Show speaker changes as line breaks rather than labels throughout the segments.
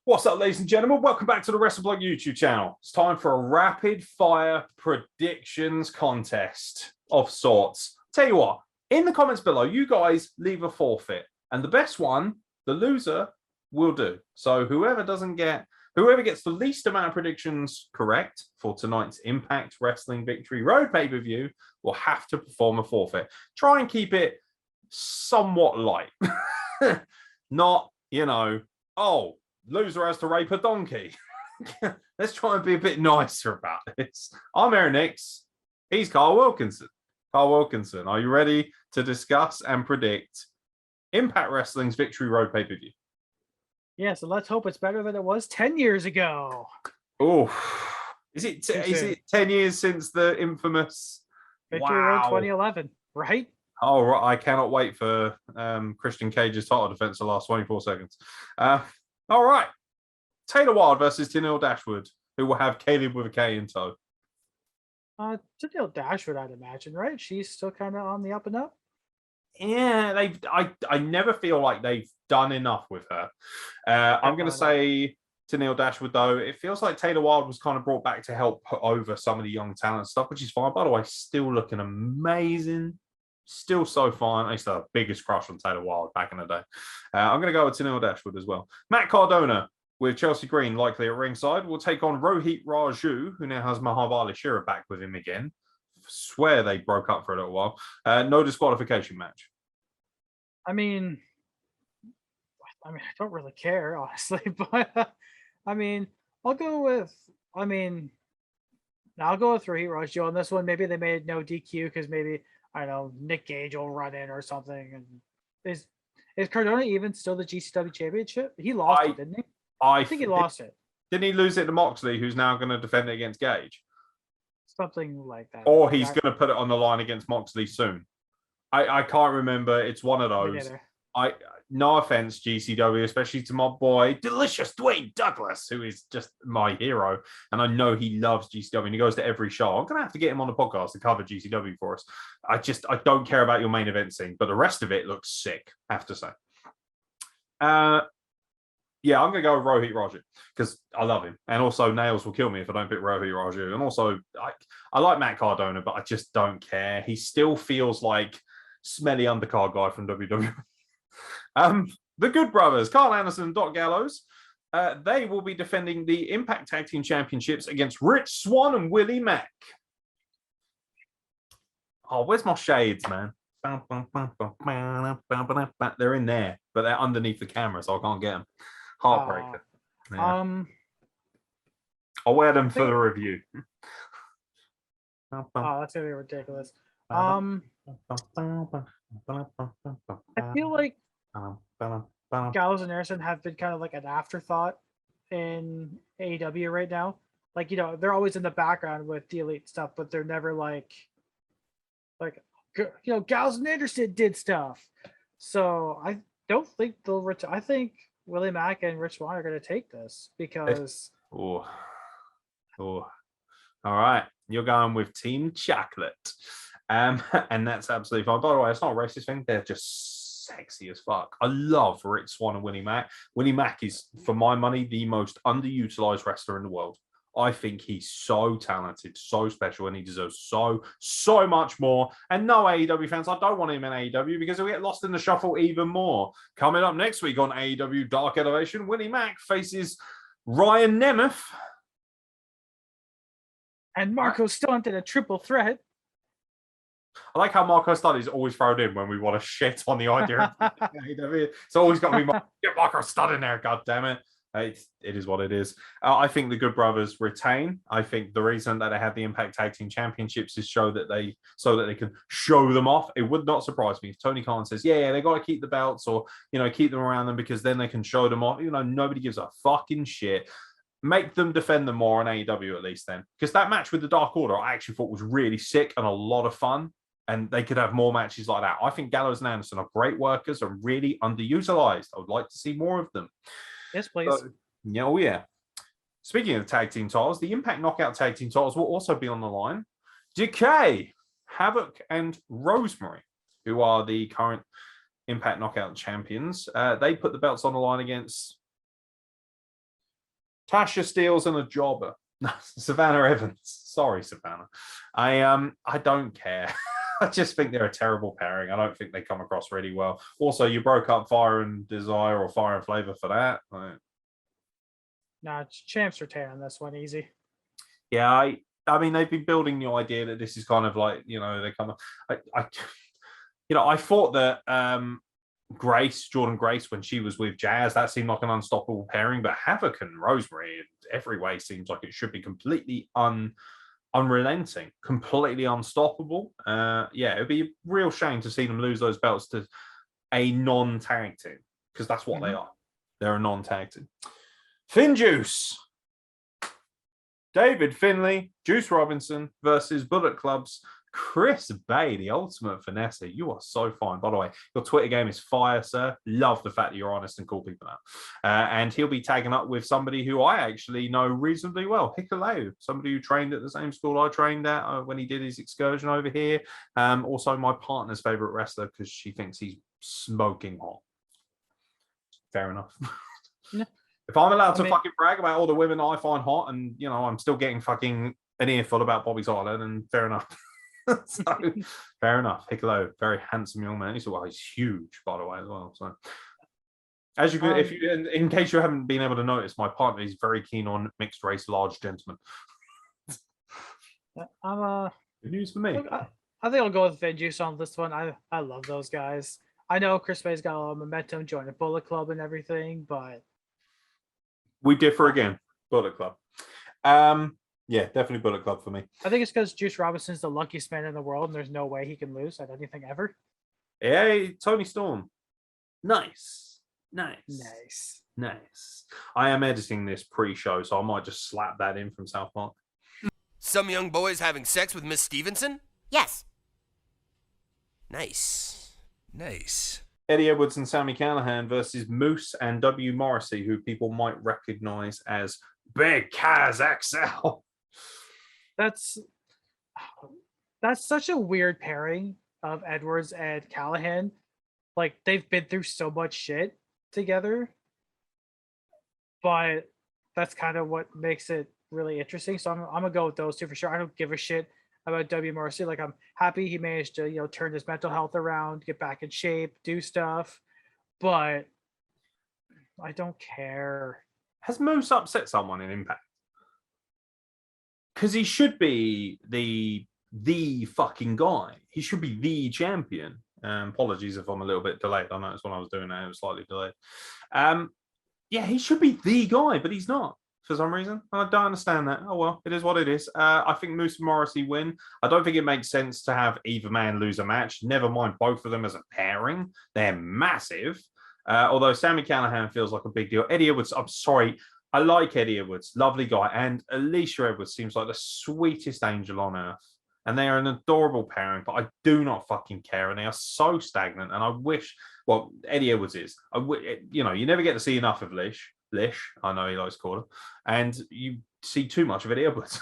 What's up, ladies and gentlemen? Welcome back to the WrestleBlog YouTube channel. It's time for a rapid fire predictions contest of sorts. Tell you what, in the comments below, you guys leave a forfeit, and the best one, the loser, will do. So whoever gets the least amount of predictions correct for tonight's Impact Wrestling Victory Road pay-per-view will have to perform a forfeit. Try and keep it somewhat light. Not, oh, loser has to rape a donkey. Let's try and be a bit nicer about this. I'm Aeron Nix. He's Kyle Wilkinson. Kyle Wilkinson, are you ready to discuss and predict Impact Wrestling's Victory Road pay-per-view?
Yeah, so let's hope it's better than it was 10 years ago.
Oh, is it 10 years since the infamous
Victory Road 2011, right?
Oh, right. I cannot wait for Christian Cage's title defense to last 24 seconds. All right. Taylor Wilde versus Nathaniel Dashwood, who will have Caleb with a K in tow.
Nathaniel Dashwood, I'd imagine, right? She's still kind of on the up and up.
Yeah, I never feel like they've done enough with her. I'm going to say Nathaniel Dashwood, though. It feels like Taylor Wilde was kind of brought back to help put over some of the young talent stuff, which is fine. By the way, still looking amazing. Still so fine. I used to have the biggest crush on Taylor Wilde back in the day. I'm going to go with Nathaniel Dashwood as well. Matt Cardona with Chelsea Green likely at ringside will take on Rohit Raju, who now has Mahabali Shira back with him again. Swear they broke up for a little while. No disqualification match.
I mean, I don't really care, honestly, but I'll go with Rohit Raju on this one. Maybe they made no DQ because maybe, I don't know, Nick Gage will run in or something. And is Cardona even still the GCW championship? He lost it, didn't he? I think he lost it.
Didn't he lose it to Moxley, who's now going to defend it against Gage?
Something like that.
Or he's going to put it on the line against Moxley soon. I can't remember. It's one of those. No offense, GCW, especially to my boy, Delicious Dwayne Douglas, who is just my hero. And I know he loves GCW and he goes to every show. I'm going to have to get him on the podcast to cover GCW for us. I don't care about your main event scene, but the rest of it looks sick, I have to say. Yeah, I'm going to go with Rohit Raju because I love him. And also, Nails will kill me if I don't pick Rohit Raju. And also, I like Matt Cardona, but I just don't care. He still feels like smelly undercard guy from WWE. The Good Brothers, Carl Anderson and Doc Gallows, they will be defending the Impact Tag Team Championships against Rich Swann and Willie Mack. Oh, where's my shades, man? They're in there, but they're underneath the camera, so I can't get them. Heartbreaker. Yeah. I'll wear them for the review.
Oh, that's gonna be ridiculous. I feel like Gallows and Anderson have been kind of like an afterthought in AEW right now. Like, they're always in the background with the Elite stuff, but they're never like Gallows and Anderson did stuff. So I don't think they'll return. I think Willie Mack and Rich Swann are going to take this because.
Oh. All right. You're going with Team Chocolate. And that's absolutely fine. By the way, it's not a racist thing. They're just sexy as fuck. I love Rich Swann and Willie Mack. Willie Mack is, for my money, the most underutilized wrestler in the world. I think he's so talented, so special, and he deserves so much more. And no, AEW fans, I don't want him in AEW because he'll get lost in the shuffle even more. Coming up next week on AEW Dark Elevation, Willie Mack faces Ryan Nemeth. And
Marco Stunt in a triple threat.
I like how Marco Stunt is always thrown in when we want to shit on the idea of AEW. It's always got to be get Marco Stunt in there, god damn it. It is what it is. I think the Good Brothers retain. I think the reason that they have the Impact Tag Team Championships is so that they can show them off. It would not surprise me if Tony Khan says, yeah, they got to keep the belts or, keep them around them because then they can show them off. Nobody gives a fucking shit. Make them defend them more on AEW at least then. Because that match with the Dark Order I actually thought was really sick and a lot of fun. And they could have more matches like that. I think Gallows and Anderson are great workers and really underutilized. I would like to see more of them.
Yes, please.
Yeah. Speaking of tag team titles, the Impact Knockout tag team titles will also be on the line. Decay, Havoc, and Rosemary who are the current Impact Knockout champions. They put the belts on the line against Tasha Steeles and a jobber. Savannah Evans. Sorry, Savannah. I don't care. I just think they're a terrible pairing. I don't think they come across really well. Also, you broke up Fire and Desire or Fire and Flavor for that.
Nah, champs retain on this one easy.
Yeah, I mean, they've been building the idea that this is kind of like, you know, they kind of, I thought that Jordan Grace, when she was with Jazz, that seemed like an unstoppable pairing, but Havoc and Rosemary in every way seems like it should be completely unrelenting, completely unstoppable. Yeah, it'd be a real shame to see them lose those belts to a non-tag team, because that's what they are. They're a non-tag team. Finn Juice, David Finlay, Juice Robinson versus Bullet Club's Chris Bay, the ultimate finesse. You are so fine. By the way, your Twitter game is fire, sir. Love the fact that you're honest and call people out. And he'll be tagging up with somebody who I actually know reasonably well, Hikuleo, somebody who trained at the same school I trained at when he did his excursion over here. Also, my partner's favorite wrestler because she thinks he's smoking hot. Fair enough.
Yeah.
If I'm allowed to fucking brag about all the women I find hot and, you know, I'm still getting fucking an earful about Bobby's Island, and fair enough. So, fair enough. Hikuleo, very handsome young man. He's huge, by the way, as well. So, as you could, in case you haven't been able to notice, my partner is very keen on mixed race large gentlemen.
Good
news for me.
Look, I think I'll go with Finn Juice on this one. I love those guys. I know Chris Bay's got a lot of momentum, joining Bullet Club and everything, but
we differ again. Bullet Club. Yeah, definitely Bullet Club for me.
I think it's because Juice Robinson's the luckiest man in the world, and there's no way he can lose at anything ever.
Hey, Tony Storm. Nice. I am editing this pre-show, so I might just slap that in from South Park.
Some young boys having sex with Miss Stevenson?
Yes.
Nice.
Eddie Edwards and Sami Callihan versus Moose and W. Morrissey, who people might recognize as Big Kaz XL.
That's such a weird pairing of Edwards and Callihan. Like, they've been through so much shit together, but that's kind of what makes it really interesting. So I'm gonna go with those two for sure. I don't give a shit about W. Morrissey. Like, I'm happy he managed to, you know, turn his mental health around, get back in shape, do stuff, but I don't care.
Has Moose upset someone in Impact? Because he should be the fucking guy. He should be the champion. Apologies if I'm a little bit delayed. I noticed when I was doing that, it was slightly delayed. Yeah, he should be the guy, but he's not for some reason. I don't understand that. Oh, well, it is what it is. I think Moose and Morrissey win. I don't think it makes sense to have either man lose a match. Never mind both of them as a pairing. They're massive. Although Sami Callihan feels like a big deal. Eddie Edwards, I'm sorry. I like Eddie Edwards, lovely guy. And Alicia Edwards seems like the sweetest angel on earth. And they are an adorable pairing, but I do not fucking care. And they are so stagnant. And I wish, well, Eddie Edwards is. You know, you never get to see enough of Lish. I know he likes to call him. And you see too much of Eddie Edwards.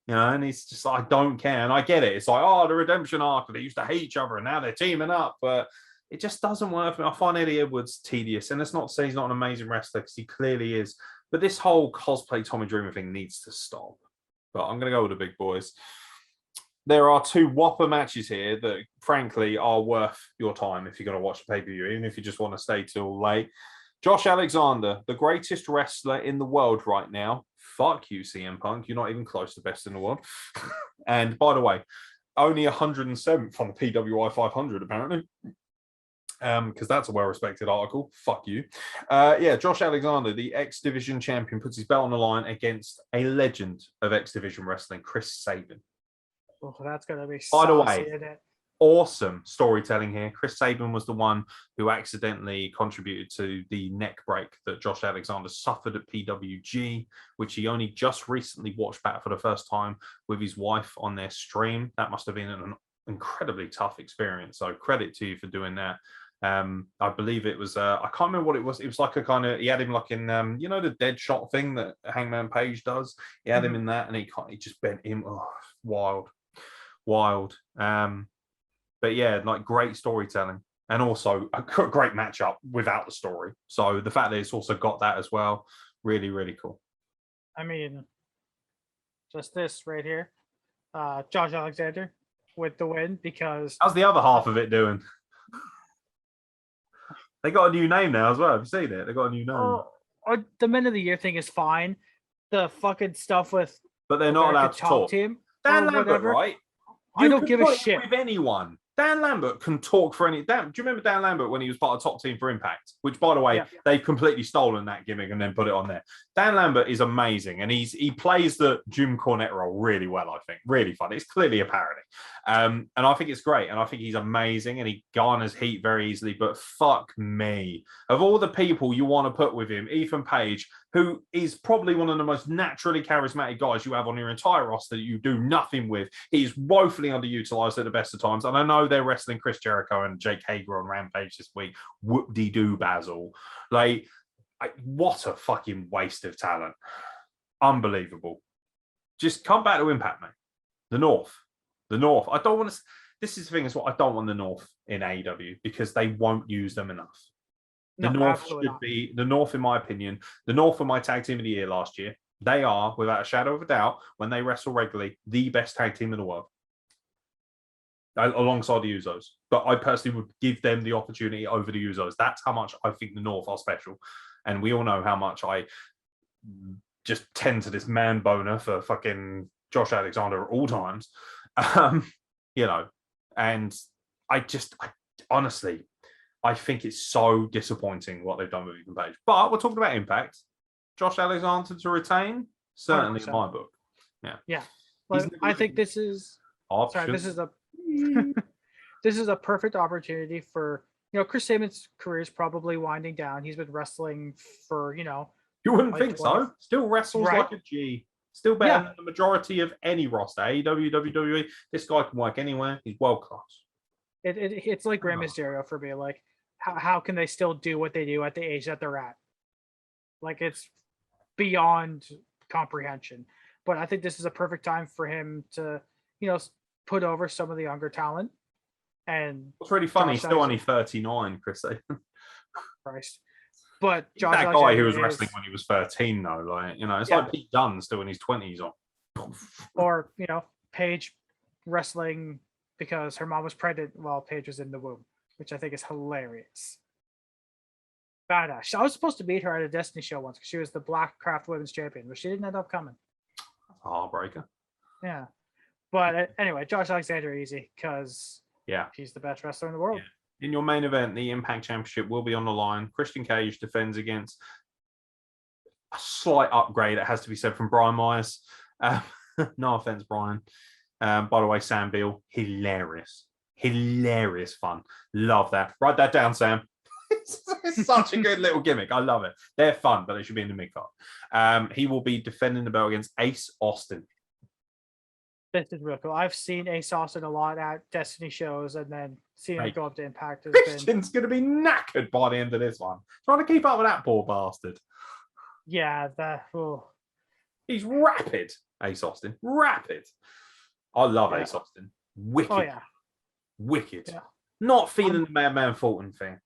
You know, and he's just like, I don't care. And I get it. It's like, oh, the redemption arc. They used to hate each other and now they're teaming up. But it just doesn't work for me. I find Eddie Edwards tedious. And that's not to say he's not an amazing wrestler, because he clearly is. But this whole cosplay Tommy Dreamer thing needs to stop. But I'm going to go with the big boys. There are two whopper matches here that, frankly, are worth your time if you're going to watch the pay-per-view, even if you just want to stay till late. Josh Alexander, the greatest wrestler in the world right now. Fuck you, CM Punk. You're not even close to best in the world. And by the way, only 107th on the PWI 500, apparently. Because that's a well-respected article. Fuck you. Yeah, Josh Alexander, the X Division champion, puts his belt on the line against a legend of X Division wrestling, Chris Sabin.
Oh, that's gonna be.
By the way, awesome storytelling here. Chris Sabin was the one who accidentally contributed to the neck break that Josh Alexander suffered at PWG, which he only just recently watched back for the first time with his wife on their stream. That must have been an incredibly tough experience. So credit to you for doing that. I believe it was, I can't remember what it was. It was like a kind of, he had him like in, you know, the dead shot thing that Hangman Page does. He had him in that, and he just bent him. Oh, wild. But But yeah, like great storytelling. And also a great matchup without the story. So the fact that it's also got that as well, really, really cool.
I mean, just this right here. Josh Alexander with the win because...
How's the other half of it doing? They got a new name now as well. Have you seen it? They got a new name.
The Men of the Year thing is fine. The fucking stuff with...
But they're not allowed to talk.
Team
Dan Lambert, right?
I don't give a shit.
With anyone. Dan Lambert can talk for any... do you remember Dan Lambert when he was part of top team for Impact? Which, by the way, they've completely stolen that gimmick and then put it on there. Dan Lambert is amazing, and he plays the Jim Cornette role really well, I think. Really fun. It's clearly a parody. And I think it's great, and I think he's amazing, and he garners heat very easily, but fuck me. Of all the people you want to put with him, Ethan Page, who is probably one of the most naturally charismatic guys you have on your entire roster that you do nothing with. He's woefully underutilized at the best of times. And I know they're wrestling Chris Jericho and Jake Hager on Rampage this week. Whoop-de-doo, Basil. Like, what a fucking waste of talent. Unbelievable. Just come back to Impact, mate. The North. I don't want to... This is the thing as well. I don't want the North in AEW because they won't use them enough. The North should be, the North, in my opinion, the North were my tag team of the year last year. They are, without a shadow of a doubt, when they wrestle regularly, the best tag team in the world. Alongside the Usos. But I personally would give them the opportunity over the Usos. That's how much I think the North are special. And we all know how much I just tend to this man boner for fucking Josh Alexander at all times. You know, and I honestly... I think it's so disappointing what they've done with Ethan Page. But we're talking about Impact. Josh Alexander to retain, certainly 100%. In my book.
Yeah. But I think this is... Sorry, this is a... this is a perfect opportunity for... Chris Saban's career is probably winding down. He's been wrestling for,
You wouldn't think 20. So. Still wrestles like a G. Still better than the majority of any roster. AEW, WWE. This guy can work anywhere. He's world class.
It's like Rey Mysterio for me. Like, how can they still do what they do at the age that they're at? Like, it's beyond comprehension. But I think this is a perfect time for him to, put over some of the younger talent. And
what's really funny, he's still only 39, Chris.
Christ. But
Josh that guy who was wrestling when he was 13, though. Like, it's like Pete Dunne still in his 20s.
Or, Paige wrestling because her mom was pregnant while Paige was in the womb, which I think is hilarious. Badass. I was supposed to meet her at a Destiny show once because she was the Black Craft Women's Champion, but she didn't end up coming.
Heartbreaker.
Yeah. But anyway, Josh Alexander easy because he's the best wrestler in the world.
Yeah. In your main event, the Impact Championship will be on the line. Christian Cage defends against a slight upgrade, it has to be said, from Brian Myers. No offense, Brian. By the way, Sam Beal, hilarious fun. Love that. Write that down, Sam. It's such a good little gimmick. I love it. They're fun, but they should be in the mid-card. He will be defending the belt against Ace Austin.
This is real cool. I've seen Ace Austin a lot at Destiny shows, and then seeing him go up to Impact.
Christian's going to be knackered by the end of this one. Trying to keep up with that poor bastard.
Yeah,
he's rapid, Ace Austin. Rapid. I love Ace Austin. Wicked.
Oh, yeah.
Wicked. Yeah. Not feeling the Madman Fulton thing.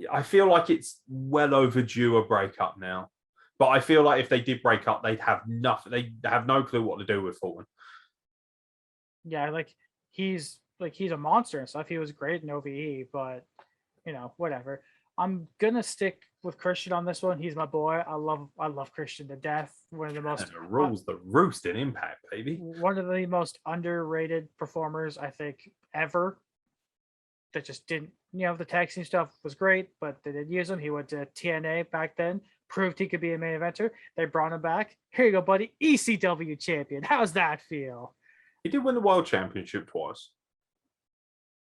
I feel like it's well overdue a breakup now. But I feel like if they did break up, they'd have nothing. They have no clue what to do with Fulton.
Yeah, he's a monster and stuff. He was great in OVE, but whatever. I'm gonna stick with Christian on this one. He's my boy. I love Christian to death. One of the most
rules the roost in Impact, baby.
One of the most underrated performers I think ever. That just didn't, the tag team stuff was great, but they didn't use him. He went to TNA back then, proved he could be a main eventer. They brought him back. Here you go, buddy. ECW champion. How's that feel?
He did win the World Championship twice.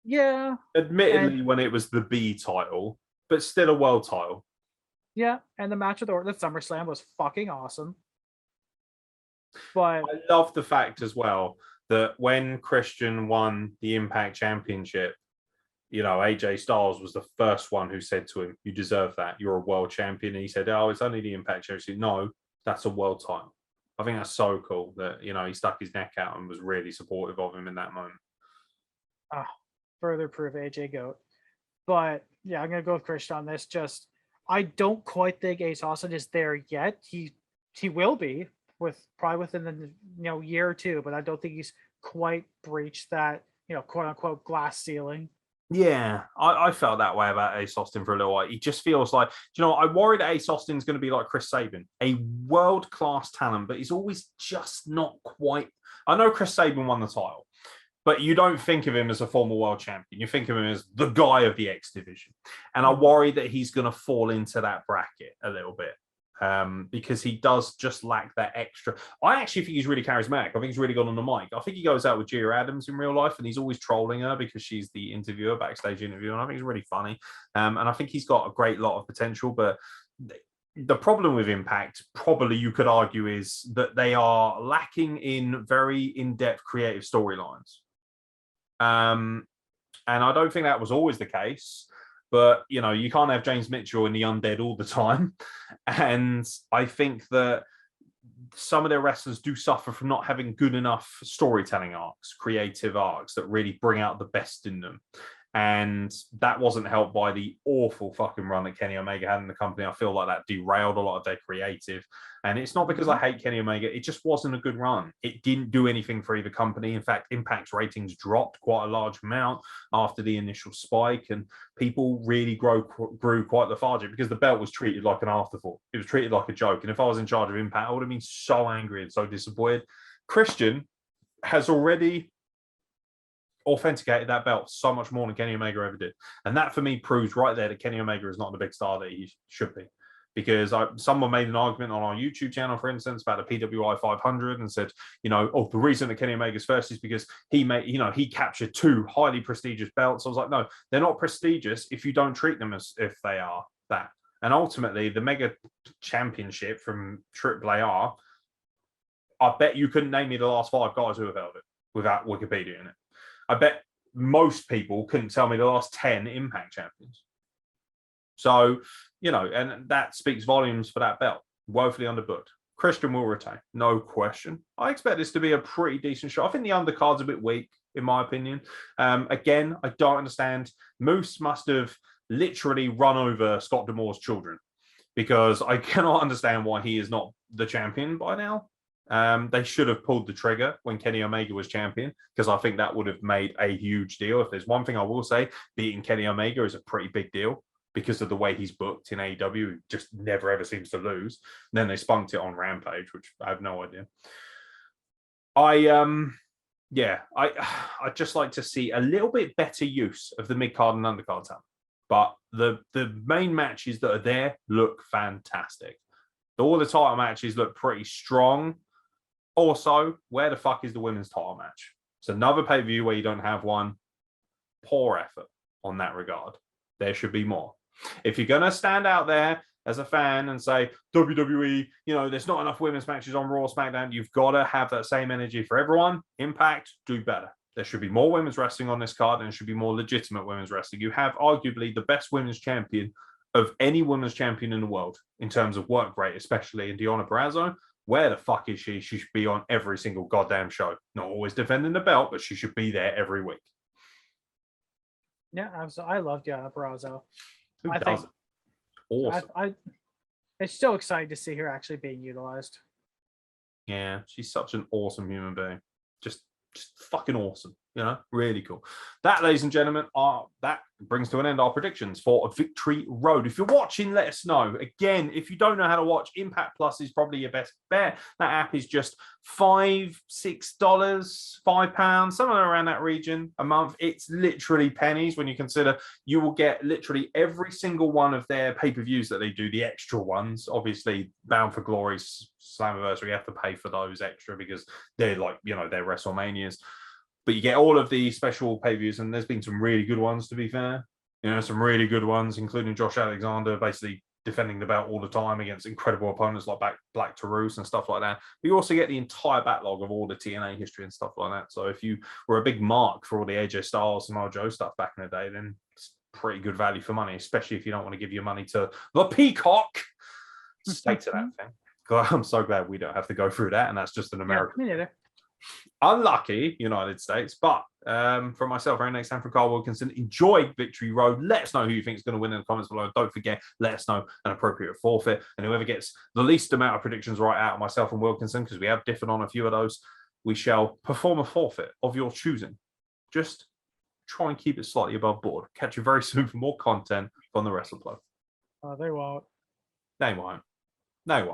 Yeah.
Admittedly, when it was the B title, but still a world title.
Yeah, and the match with Orton at SummerSlam was fucking awesome. But
I love the fact as well that when Christian won the Impact Championship, AJ Styles was the first one who said to him, "You deserve that. You're a world champion." And he said, "Oh, it's only the Impact Championship." No, that's a world title. I think that's so cool that, he stuck his neck out and was really supportive of him in that moment.
further prove AJ GOAT. But yeah, I'm gonna go with Christian on this. Just I don't quite think Ace Austin is there yet. He will be probably within the year or two, but I don't think he's quite breached that quote unquote glass ceiling.
Yeah, I felt that way about Ace Austin for a little while. He just feels like, I worry that Ace Austin's going to be like Chris Sabin, a world-class talent, but he's always just not quite. I know Chris Sabin won the title, but you don't think of him as a former world champion. You think of him as the guy of the X division. And I worry that he's going to fall into that bracket a little bit. Because he does just lack that extra. I actually think he's really charismatic. I think he's really good on the mic. I think he goes out with Gia Adams in real life, and he's always trolling her because she's the interviewer, backstage interviewer, and I think he's really funny. And I think he's got a great lot of potential. But the problem with Impact, probably you could argue, is that they are lacking in very in-depth creative storylines. And I don't think that was always the case. But, you can't have James Mitchell and the Undead all the time. And I think that some of their wrestlers do suffer from not having good enough storytelling arcs, creative arcs that really bring out the best in them. And that wasn't helped by the awful fucking run that Kenny Omega had in the company. I feel like that derailed a lot of their creative. And it's not because I hate Kenny Omega. It just wasn't a good run. It didn't do anything for either company. In fact, Impact's ratings dropped quite a large amount after the initial spike. And people really grew quite lethargic because the belt was treated like an afterthought. It was treated like a joke. And if I was in charge of Impact, I would have been so angry and so disappointed. Christian has already authenticated that belt so much more than Kenny Omega ever did. And that for me proves right there that Kenny Omega is not the big star that he should be. Because someone made an argument on our YouTube channel, for instance, about the PWI 500 and said, the reason that Kenny Omega's first is because he captured 2 highly prestigious belts. I was like, no, they're not prestigious if you don't treat them as if they are that. And ultimately, the Mega Championship from AAA, I bet you couldn't name me the last 5 guys who have held it without Wikipedia in it. I bet most people couldn't tell me the last 10 Impact champions. So, and that speaks volumes for that belt. Woefully underbooked. Christian will retain, no question. I expect this to be a pretty decent show. I think the undercard's a bit weak, in my opinion. Again, I don't understand. Moose must have literally run over Scott D'Amore's children because I cannot understand why he is not the champion by now. They should have pulled the trigger when Kenny Omega was champion because I think that would have made a huge deal. If there's one thing I will say, beating Kenny Omega is a pretty big deal because of the way he's booked in AEW. He just never ever seems to lose. And then they spunked it on Rampage, which I have no idea. I'd just like to see a little bit better use of the mid-card and undercard talent. But the main matches that are there look fantastic. All the title matches look pretty strong. Also, where the fuck is the women's title match? It's another pay-per-view where you don't have one. Poor effort on that regard. There should be more. If you're going to stand out there as a fan and say, WWE, there's not enough women's matches on Raw, SmackDown, you've got to have that same energy for everyone. Impact, do better. There should be more women's wrestling on this card and it should be more legitimate women's wrestling. You have arguably the best women's champion of any women's champion in the world in terms of work rate, especially in Deonna Purrazzo. Where the fuck is she? She should be on every single goddamn show. Not always defending the belt, but she should be there every week.
Yeah, I love Deonna Purrazzo.
Who doesn't? Awesome.
It's so exciting to see her actually being utilized.
Yeah, she's such an awesome human being. Just fucking awesome. Really cool. That, ladies and gentlemen, that brings to an end our predictions for Victory Road. If you're watching, let us know. Again, if you don't know how to watch, Impact Plus is probably your best bet. That app is just $5, $6, £5, somewhere around that region a month. It's literally pennies when you consider you will get literally every single one of their pay-per-views that they do, the extra ones. Obviously, Bound for Glory, Slammiversary, you have to pay for those extra because they're like, they're WrestleManias. But you get all of the special pay-views, and there's been some really good ones, to be fair. Some really good ones, including Josh Alexander basically defending the belt all the time against incredible opponents like Black Taurus and stuff like that. But you also get the entire backlog of all the TNA history and stuff like that. So if you were a big mark for all the AJ Styles, Samoa Joe stuff back in the day, then it's pretty good value for money, especially if you don't want to give your money to the Peacock. Stay to that thing. I'm so glad we don't have to go through that, and that's just an American.
Yeah, me neither.
Unlucky, United States, but from myself, Aaron, next time from Carl Wilkinson, enjoy Victory Road. Let us know who you think is going to win in the comments below. Don't forget, let us know an appropriate forfeit. And whoever gets the least amount of predictions right out of myself and Wilkinson, because we have differed on a few of those, we shall perform a forfeit of your choosing. Just try and keep it slightly above board. Catch you very soon for more content from the Wrestle Club.
They won't.
They won't. They won't.